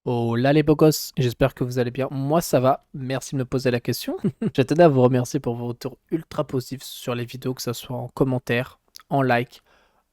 Oh là les beaux gosses, j'espère que vous allez bien. Moi ça va, merci de me poser la question. Je tenais à vous remercier pour vos retours ultra positifs sur les vidéos, que ce soit en commentaire, en like,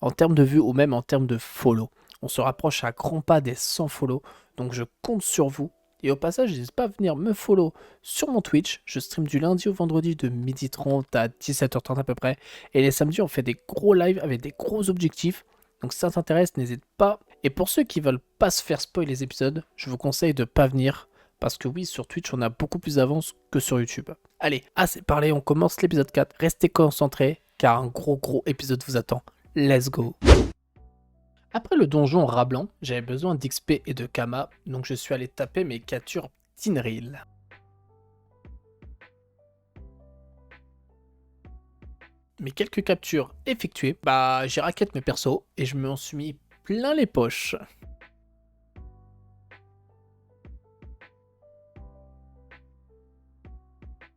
en termes de vues ou même en termes de follow. On se rapproche à grands pas des 100 follow, donc je compte sur vous. Et au passage, n'hésitez pas à venir me follow sur mon Twitch. Je stream du lundi au vendredi de 12h30 à 17h30 à peu près. Et les samedis, on fait des gros lives avec des gros objectifs. Donc si ça t'intéresse, n'hésite pas. Et pour ceux qui veulent pas se faire spoil les épisodes, je vous conseille de pas venir. Parce que oui, sur Twitch, on a beaucoup plus d'avance que sur YouTube. Allez, assez parlé, on commence l'épisode 4. Restez concentrés, car un gros épisode vous attend. Let's go. Après le donjon Rablan, j'avais besoin d'XP et de Kama, donc je suis allé taper mes captures Tinril. Mes quelques captures effectuées, j'ai raquette mes persos et je m'en suis mis plein les poches.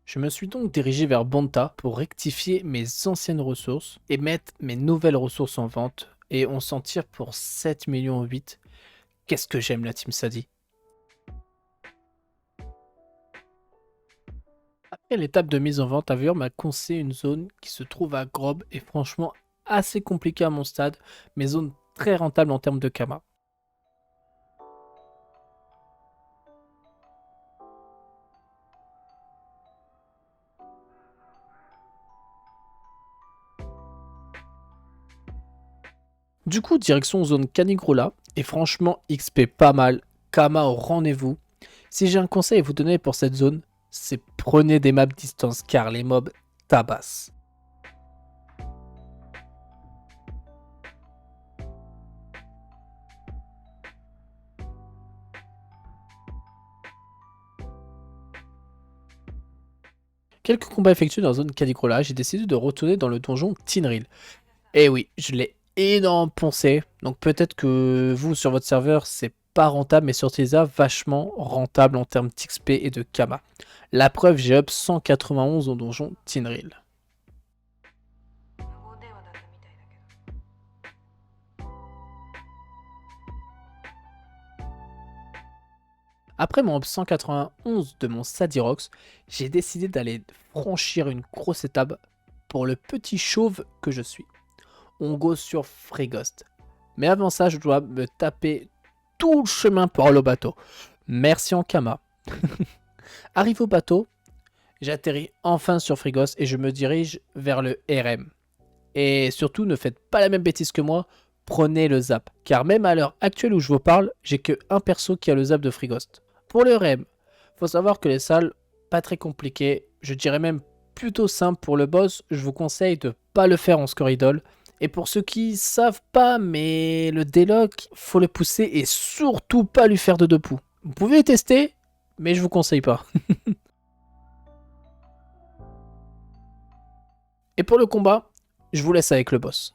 Je me suis donc dirigé vers Bonta pour rectifier mes anciennes ressources et mettre mes nouvelles ressources en vente, et on s'en tire pour 7,8 millions. Qu'est-ce que j'aime la Team Sadi. Après l'étape de mise en vente, Avior m'a conseillé une zone qui se trouve à Grob et franchement assez compliquée à mon stade, mais zone très rentable en termes de Kama. Du coup, direction zone Canigrola, et franchement XP pas mal, Kama au rendez-vous. Si j'ai un conseil à vous donner pour cette zone, c'est prenez des maps distance car les mobs tabassent. Quelques combats effectués dans la zone Canigrola, j'ai décidé de retourner dans le donjon Tinril. Et oui, je l'ai énorme poncé. Donc peut-être que vous, sur votre serveur, c'est pas rentable, mais sur Tesa, vachement rentable en termes d'XP et de Kama. La preuve, j'ai up 191 au donjon Tinril. Après mon up 191 de mon Sadirox, j'ai décidé d'aller franchir une grosse étape pour le petit chauve que je suis. On go sur Freegost. Mais avant ça, je dois me taper tout le chemin pour le bateau. Merci en Kama. Arrivé au bateau, j'atterris enfin sur Frigos et je me dirige vers le RM. Et surtout, ne faites pas la même bêtise que moi, prenez le zap. Car même à l'heure actuelle où je vous parle, j'ai que un perso qui a le zap de Frigost. Pour le RM, faut savoir que les salles, pas très compliquées, je dirais même plutôt simple pour le boss, je vous conseille de pas le faire en score idol. Et pour ceux qui savent pas, mais le déloc, faut le pousser et surtout pas lui faire de deux poux. Vous pouvez tester, mais je vous conseille pas. Et pour le combat, je vous laisse avec le boss.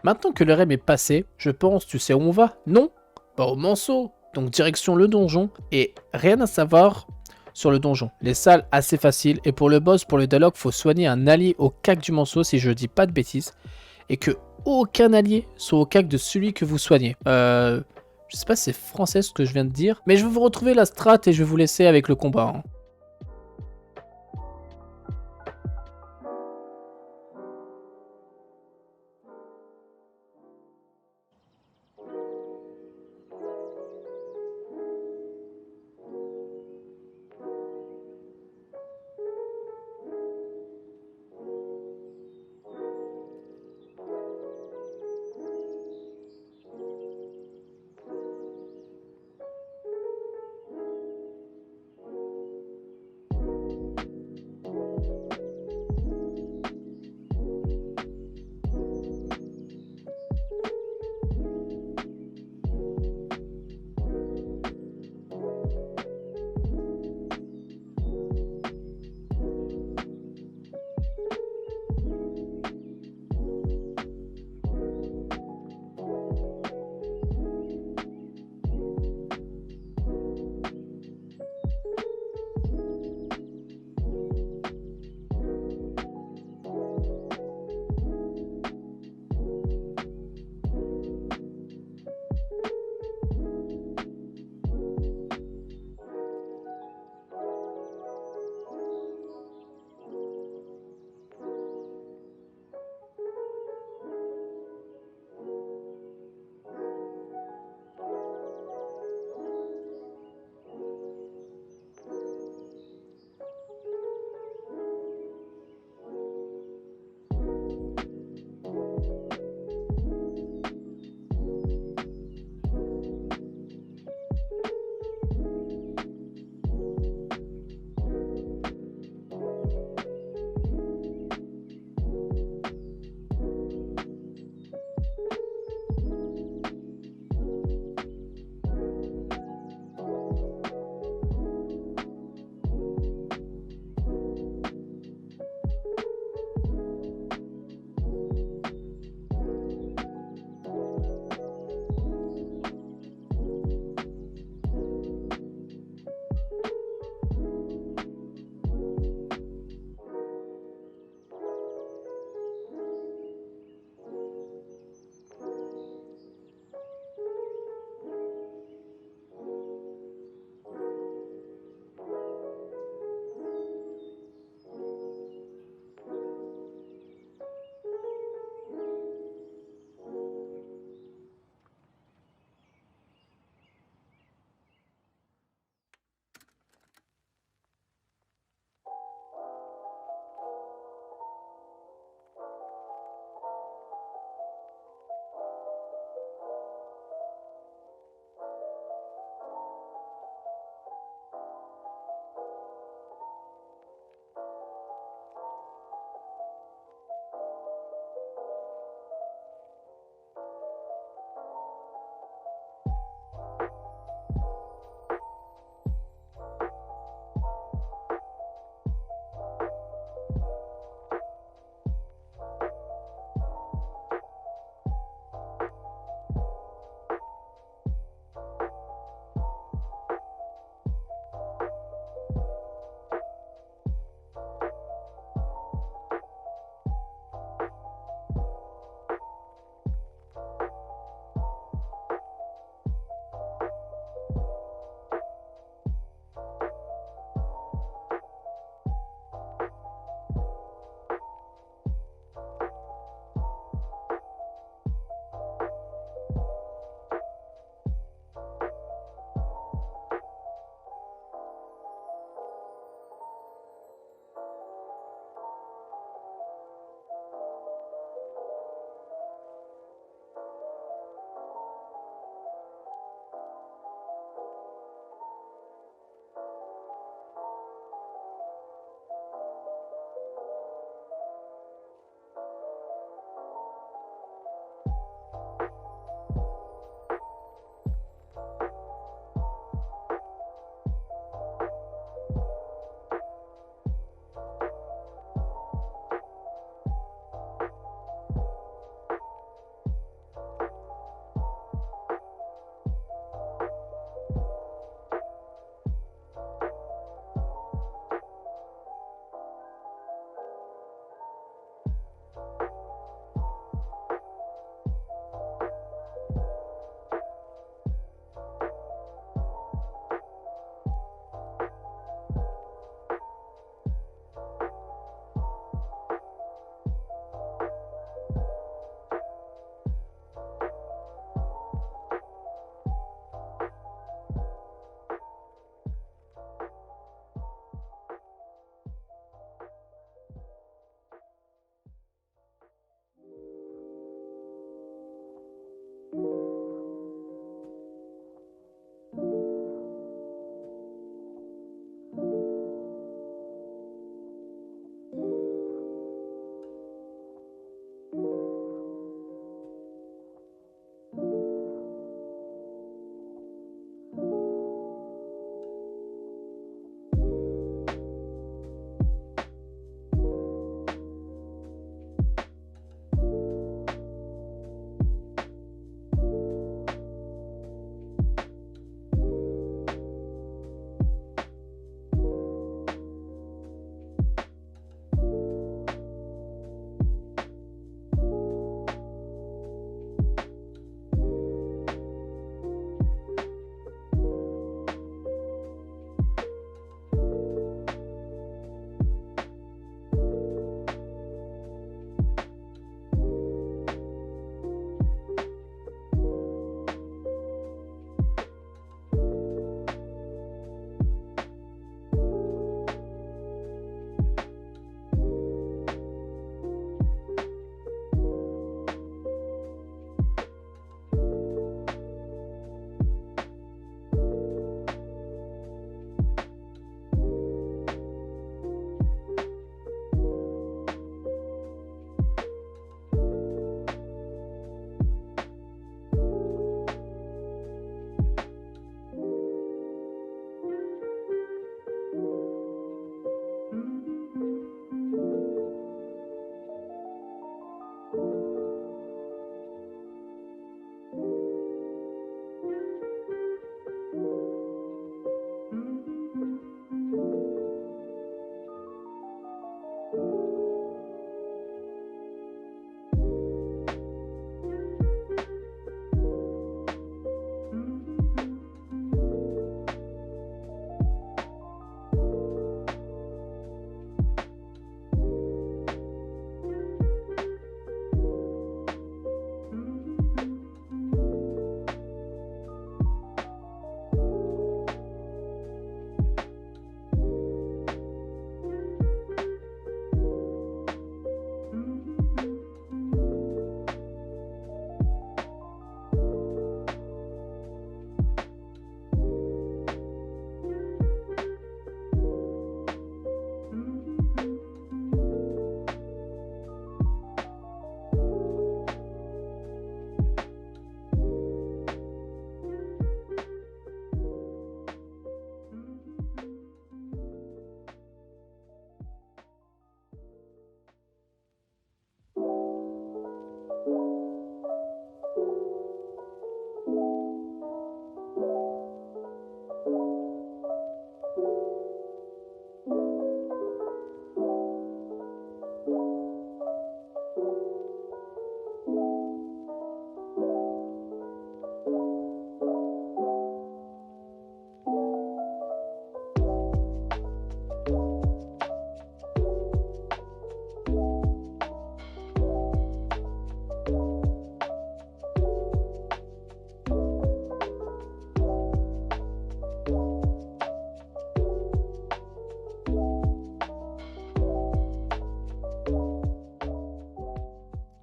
Maintenant que le REM est passé, je pense, tu sais où on va? Non? Bah au Manceau. Donc direction le donjon. Et rien à savoir sur le donjon. Les salles assez faciles. Et pour le boss, pour le dialogue, faut soigner un allié au cac du Manceau si je dis pas de bêtises. Et que aucun allié soit au cac de celui que vous soignez. Je sais pas si c'est français ce que je viens de dire. Mais je vais vous retrouver la strat et je vais vous laisser avec le combat. Hein.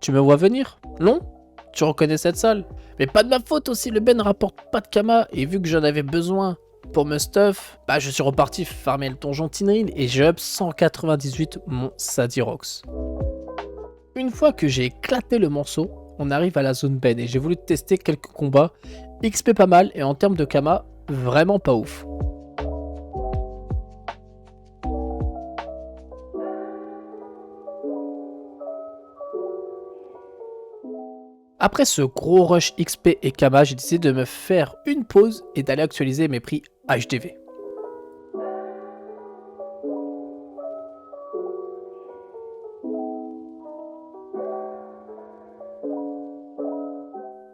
Tu me vois venir? Non? Tu reconnais cette salle? Mais pas de ma faute aussi, le Ben rapporte pas de Kama, et vu que j'en avais besoin pour me stuff, bah je suis reparti farmer le donjon Tinrin et j'ai up 198 mon Sadirox. Une fois que j'ai éclaté le morceau, on arrive à la zone Ben et j'ai voulu tester quelques combats. XP pas mal et en termes de Kama, vraiment pas ouf. Après ce gros rush XP et Kama, j'ai décidé de me faire une pause et d'aller actualiser mes prix HDV.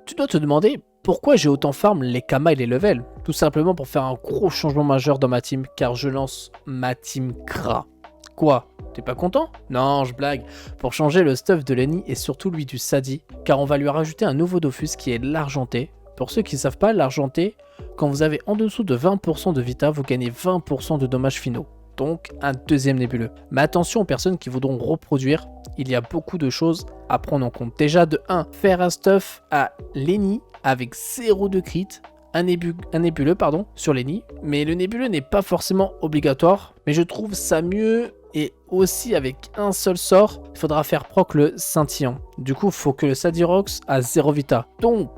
Tu dois te demander pourquoi j'ai autant farm les Kama et les levels. Tout simplement pour faire un gros changement majeur dans ma team, car je lance ma team Kra. Quoi? T'es pas content? Non, je blague. Pour changer le stuff de Lenny et surtout lui du Sadi, car on va lui rajouter un nouveau Dofus qui est l'argenté. Pour ceux qui ne savent pas, l'argenté, quand vous avez en dessous de 20% de Vita, vous gagnez 20% de dommages finaux. Donc un deuxième nébuleux. Mais attention aux personnes qui voudront reproduire, il y a beaucoup de choses à prendre en compte. Déjà de 1, faire un stuff à Lenny avec 0 de crit, un nébuleux pardon, sur Lenny. Mais le nébuleux n'est pas forcément obligatoire, mais je trouve ça mieux. Et aussi avec un seul sort, il faudra faire proc le scintillant. Du coup, il faut que le Sadirox a 0 Vita. Donc,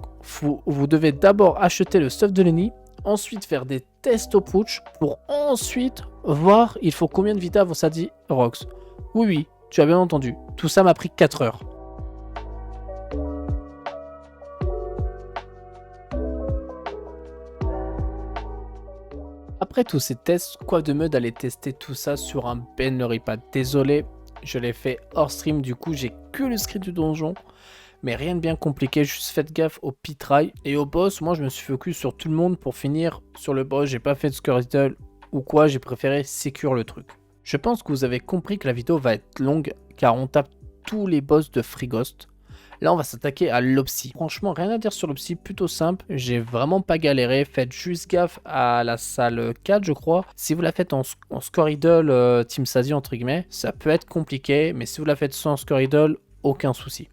vous devez d'abord acheter le stuff de Lenny, ensuite faire des tests au putsch pour ensuite voir il faut combien de Vita à vos Sadirox. Oui, oui, tu as bien entendu. Tout ça m'a pris 4 heures. Après tous ces tests, quoi de mieux d'aller tester tout ça sur un Ben le Ripad. Désolé, je l'ai fait hors stream, du coup j'ai que le script du donjon. Mais rien de bien compliqué, juste faites gaffe au pitry. Et au boss, moi je me suis focus sur tout le monde pour finir sur le boss. J'ai pas fait de Skirtle ou quoi, j'ai préféré sécure le truc. Je pense que vous avez compris que la vidéo va être longue car on tape tous les boss de Frigost. Là, on va s'attaquer à l'Opsy. Franchement, rien à dire sur l'Opsy, plutôt simple. J'ai vraiment pas galéré. Faites juste gaffe à la salle 4, je crois. Si vous la faites en Score Idol Team Sadi, entre guillemets, ça peut être compliqué. Mais si vous la faites sans Score Idol, aucun souci.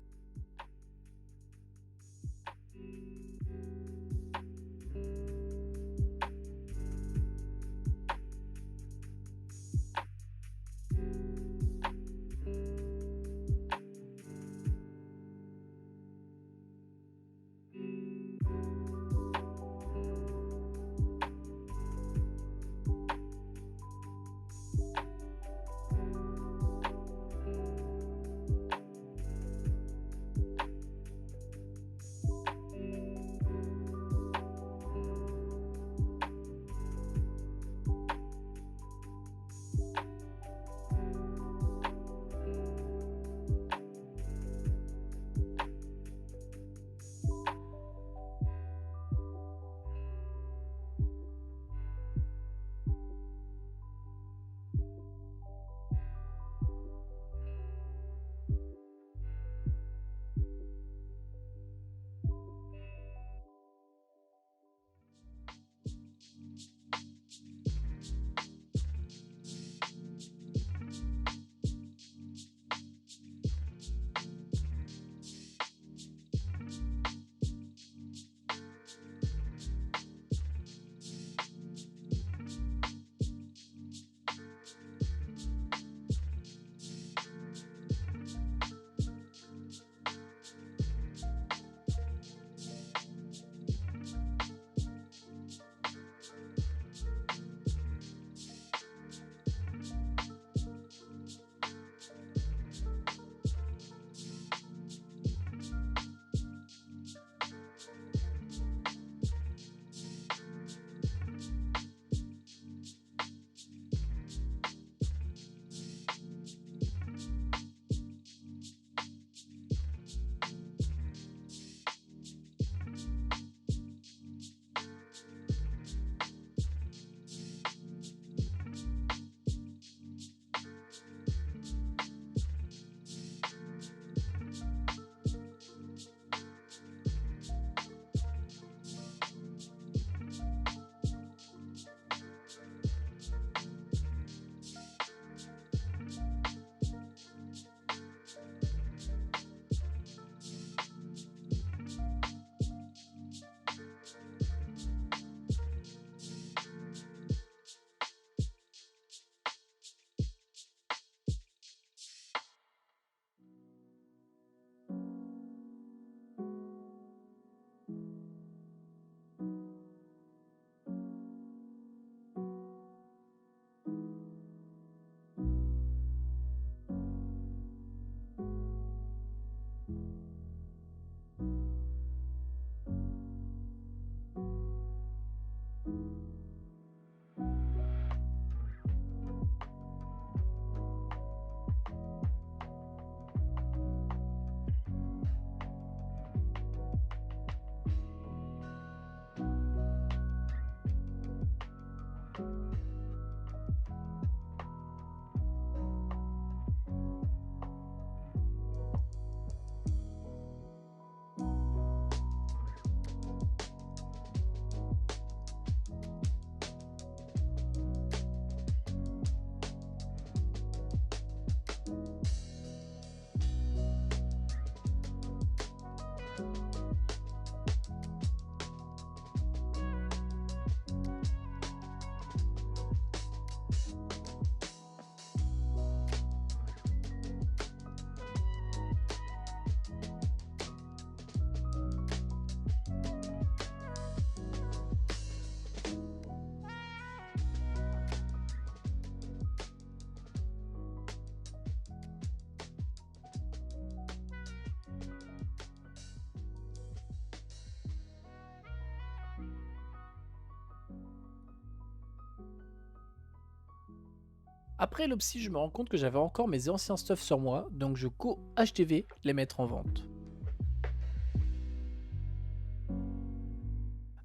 Après le psy, je me rends compte que j'avais encore mes anciens stuff sur moi, donc je go HDV les mettre en vente.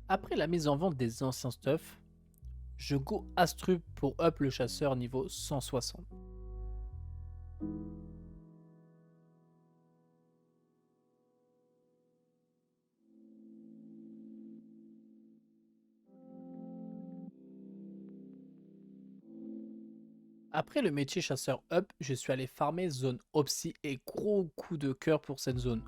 Après la mise en vente des anciens stuff, je go Astrup pour up le chasseur niveau 160. Après le métier chasseur up, je suis allé farmer zone Opsy et gros coup de cœur pour cette zone.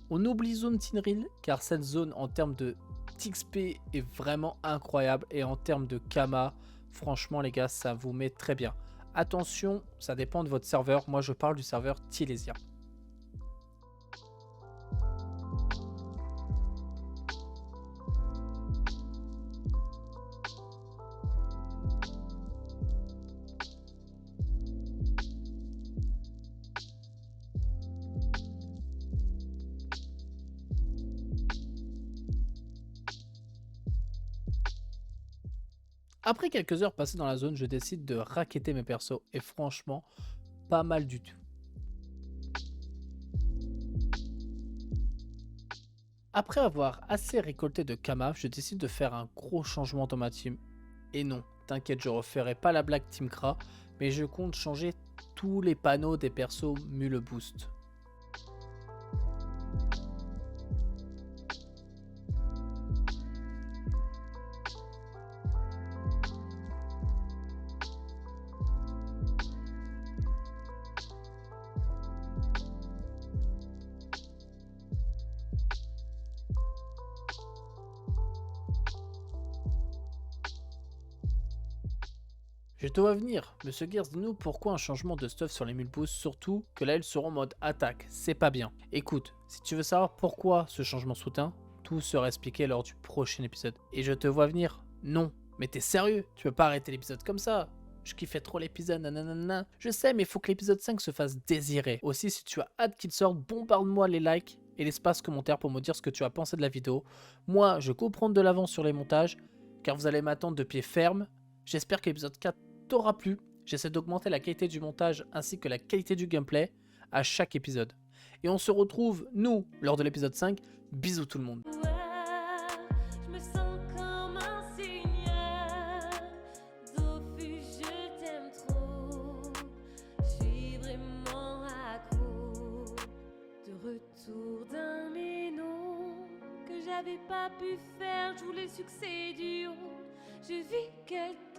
On oublie zone Tinril car cette zone en termes de TXP est vraiment incroyable et en termes de Kama, franchement les gars ça vous met très bien. Attention, ça dépend de votre serveur, moi je parle du serveur Tilesia. Après quelques heures passées dans la zone, je décide de racketter mes persos et franchement, pas mal du tout. Après avoir assez récolté de Kama, je décide de faire un gros changement dans ma team. Et non, t'inquiète, je referai pas la blague Team Kra, mais je compte changer tous les panneaux des persos Mule Boost. Je te vois venir, Monsieur Gears, dis-nous pourquoi un changement de stuff sur les Mule Boost, surtout que là ils seront en mode attaque, c'est pas bien. Écoute, si tu veux savoir pourquoi ce changement soudain, tout sera expliqué lors du prochain épisode. Et je te vois venir, non, mais t'es sérieux, tu peux pas arrêter l'épisode comme ça. Je kiffais trop l'épisode, nanana. Je sais, mais il faut que l'épisode 5 se fasse désirer. Aussi, si tu as hâte qu'il sorte, bombarde-moi les likes et l'espace commentaire pour me dire ce que tu as pensé de la vidéo. Moi, je peux prendre de l'avance sur les montages, car vous allez m'attendre de pied ferme. J'espère que l'épisode 4 t'aura plu. J'essaie d'augmenter la qualité du montage ainsi que la qualité du gameplay à chaque épisode. Et on se retrouve, nous, lors de l'épisode 5. Bisous tout le monde. Je me sens comme un seigneur. Dofus, je t'aime trop. Je suis vraiment accro. De retour d'un ménon que j'avais pas pu faire. Je voulais le succès du haut. Je vis quelqu'un.